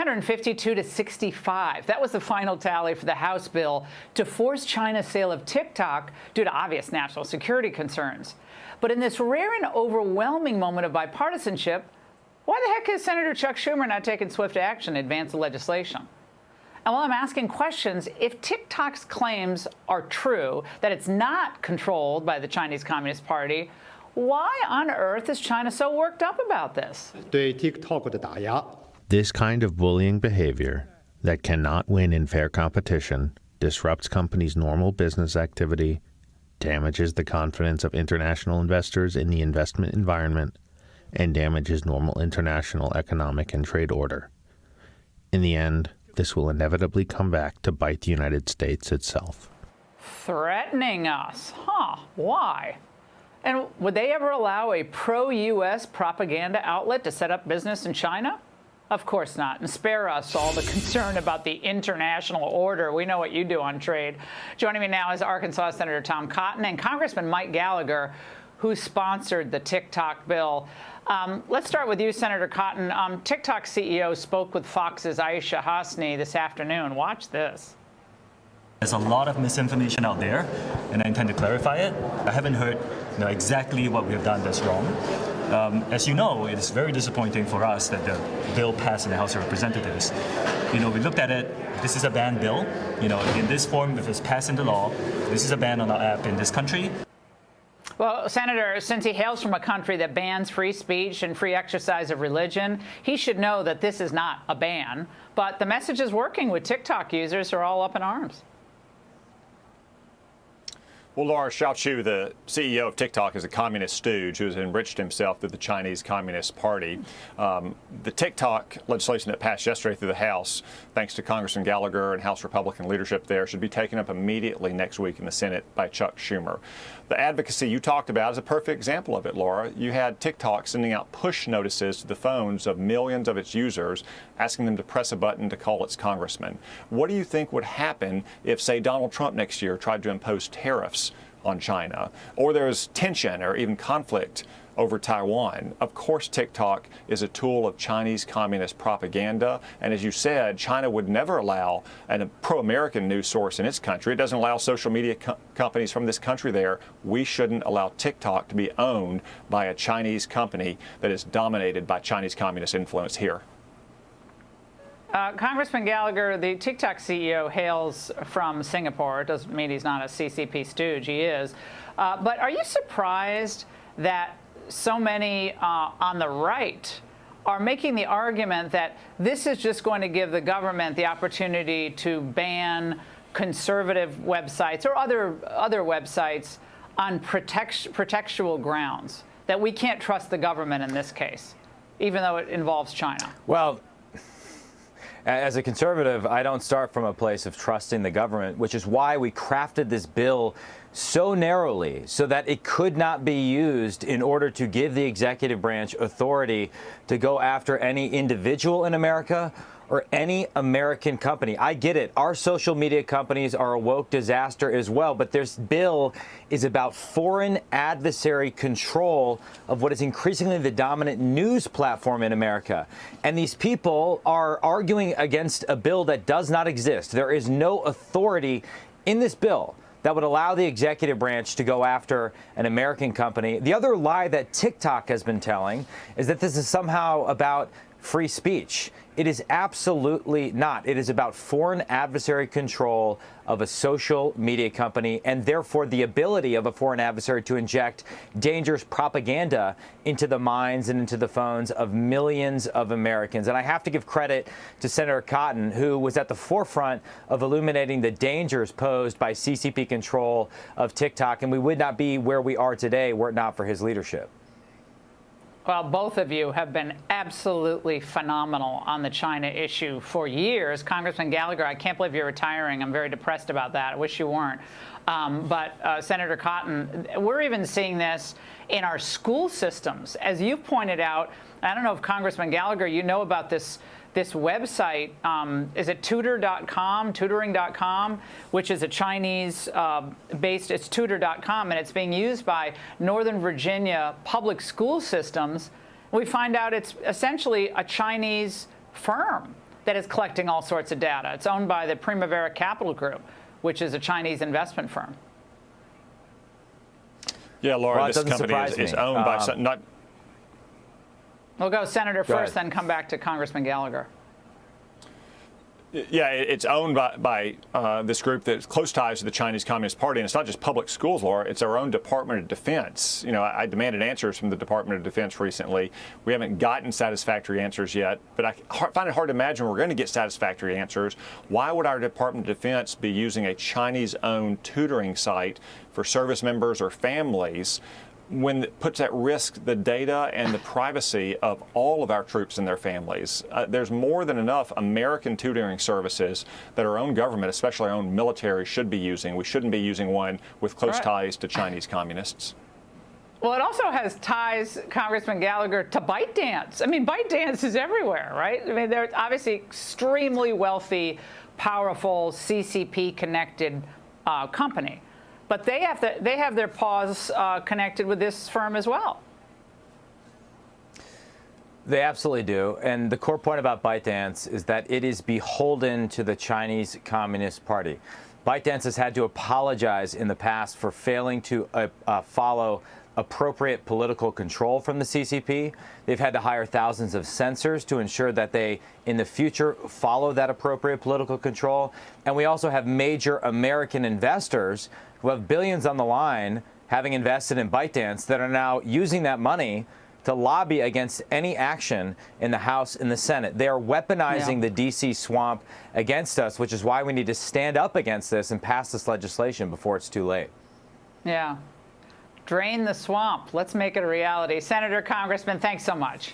352 to 65. That was the final tally for the House bill to force China's sale of TikTok due to obvious national security concerns. But in this rare and overwhelming moment of bipartisanship, why the heck is Senator Chuck Schumer not taking swift action to advance the legislation? And while I'm asking questions, if TikTok's claims are true, that it's not controlled by the Chinese Communist Party, why on earth is China so worked up about this? 对 TikTok 的打压 This kind of bullying behavior that cannot win in fair competition disrupts companies' normal business activity, damages the confidence of international investors in the investment environment, and damages normal international economic and trade order. In the end, this will inevitably come back to bite the United States itself. Threatening us? Huh, why? And would they ever allow a pro-U.S. propaganda outlet to set up business in China? Of course not. And spare us all the concern about the international order. We know what you do on trade. Joining me now is Arkansas Senator Tom Cotton and Congressman Mike Gallagher, who sponsored the TikTok bill. Let's start with you, Senator Cotton. TikTok CEO spoke with Fox's Aisha Hasni this afternoon. Watch this. There's a lot of misinformation out there, and I intend to clarify it. I haven't heard exactly what we have done that's wrong. As you know, it is very disappointing for us that the bill passed in the House of Representatives. We looked at it. This is a banned bill. In this form, if it's passed into law, this is a ban on our app in this country. Well, Senator, since he hails from a country that bans free speech and free exercise of religion, he should know that this is not a ban. But the message is working with TikTok users who are all up in arms. Well, Laura Xiaoqu, the CEO of TikTok, is a communist stooge who has enriched himself through the Chinese Communist Party. The TikTok legislation that passed yesterday through the House, thanks to Congressman Gallagher and House Republican leadership there, should be taken up immediately next week in the Senate by Chuck Schumer. The advocacy you talked about is a perfect example of it, Laura. You had TikTok sending out push notices to the phones of millions of its users, asking them to press a button to call its congressman. What do you think would happen if, say, Donald Trump next year tried to impose tariffs on China, or there's tension or even conflict over Taiwan? Of course, TikTok is a tool of Chinese communist propaganda. And as you said, China would never allow a pro-American news source in its country. It doesn't allow social media companies from this country there. We shouldn't allow TikTok to be owned by a Chinese company that is dominated by Chinese communist influence here. Congressman Gallagher, the TikTok CEO hails from Singapore. It doesn't mean he's not a CCP stooge. He is. But are you surprised that so many on the right are making the argument that this is just going to give the government the opportunity to ban conservative websites or other websites on pretextual grounds, that we can't trust the government in this case, even though it involves China? Well, as a conservative, I don't start from a place of trusting the government, which is why we crafted this bill so narrowly so that it could not be used in order to give the executive branch authority to go after any individual in America or any American company. I get it. Our social media companies are a woke disaster as well. But this bill is about foreign adversary control of what is increasingly the dominant news platform in America. And these people are arguing against a bill that does not exist. There is no authority in this bill that would allow the executive branch to go after an American company. The other lie that TikTok has been telling is that this is somehow about free speech. It is absolutely not. It is about foreign adversary control of a social media company and therefore the ability of a foreign adversary to inject dangerous propaganda into the minds and into the phones of millions of Americans. And I have to give credit to Senator Cotton, who was at the forefront of illuminating the dangers posed by CCP control of TikTok. And we would not be where we are today were it not for his leadership. Well, both of you have been absolutely phenomenal on the China issue for years. Congressman Gallagher, I can't believe you're retiring. I'm very depressed about that. I wish you weren't. But Senator Cotton, we're even seeing this in our school systems. As you pointed out, I don't know if Congressman Gallagher, you know about this website, is it tutoring.com, which is a Chinese-based, it's tutor.com, and it's being used by Northern Virginia public school systems. We find out it's essentially a Chinese firm that is collecting all sorts of data. It's owned by the Primavera Capital Group, which is a Chinese investment firm. Yeah, Laura, Well, this company is owned by not. We'll go Senator Go first, ahead. then come back to Congressman Gallagher. Yeah, it's owned by this group that's close ties to the Chinese Communist Party, and it's not just public schools, Laura. It's our own Department of Defense. You know, I demanded answers from the Department of Defense recently. We haven't gotten satisfactory answers yet, but I find it hard to imagine we're going to get satisfactory answers. Why would our Department of Defense be using a Chinese-owned tutoring site for service members or families when it puts at risk the data and the privacy of all of our troops and their families? There's more than enough American tutoring services that our own government, especially our own military, should be using. We shouldn't be using one with close ties to Chinese communists. Well, it also has ties, Congressman Gallagher, to ByteDance. I mean, ByteDance is everywhere, right? I mean, they're obviously extremely wealthy, powerful, CCP-connected company. But they have their paws connected with this firm as well. They absolutely do. And the core point about ByteDance is that it is beholden to the Chinese Communist Party. ByteDance has had to apologize in the past for failing to follow appropriate political control from the CCP. They've had to hire thousands of censors to ensure that they, in the future, follow that appropriate political control. And we also have major American investors who have billions on the line, having invested in ByteDance, that are now using that money to lobby against any action in the House and the Senate. They are weaponizing the D.C. swamp against us, which is why we need to stand up against this and pass this legislation before it's too late. Yeah. Drain the swamp. Let's make it a reality. Senator, Congressman, thanks so much.